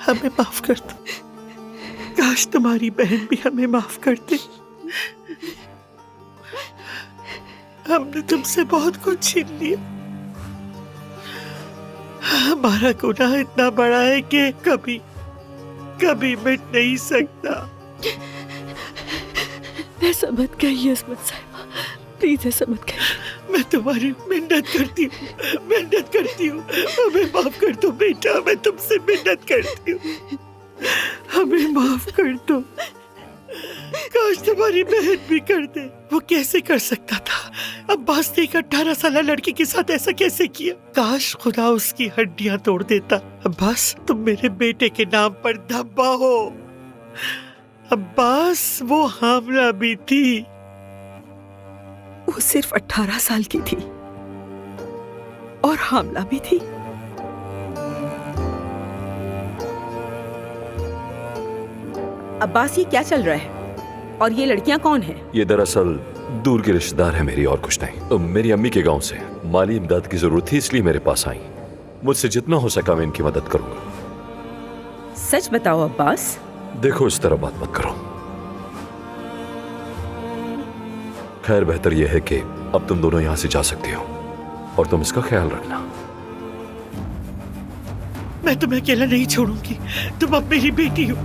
हमें माफ कर दो। काश तुम्हारी बहन भी हमें माफ करती। हमने तुमसे बहुत कुछ छीन लिया। हमारा गुनाह इतना बड़ा है कि कभी कभी मिट नहीं सकता। ऐसा मत कहिए असमत साहिबा, प्लीज ऐसा मत कहिए। मैं तुम्हारी मिन्नत करती हूँ, हमें माफ कर दो बेटा, मैं तुमसे मिन्नत करती हूँ, हमें माफ कर दो। काश तुम्हारी बहन भी कर दे। वो कैसे कर सकता था? अब्बास ने एक 18 साल लड़की के साथ ऐसा कैसे किया? काश खुदा उसकी हड्डियां तोड़ देता। अब्बास, तुम मेरे बेटे के नाम पर धब्बा हो। अब्बास, वो हामला भी थी। वो सिर्फ 18 साल की थी और हामला भी थी। अब्बास, ये क्या चल रहा है और ये लड़कियां कौन हैं? ये दरअसल दूर के रिश्तेदार है मेरी, और कुछ नहीं। तो मेरी अम्मी के गांव से माली इमदाद की जरूरत थी, इसलिए मेरे पास आई। मुझसे जितना हो सका मैं इनकी मदद करूंगा। सच बताओ अब्बास। देखो, इस तरह बात मत करो। खैर, बेहतर यह है कि अब तुम दोनों यहां से जा सकती हो, और तुम इसका ख्याल रखना। मैं तुम्हें अकेला नहीं छोड़ूंगी। तुम अब मेरी बेटी हो,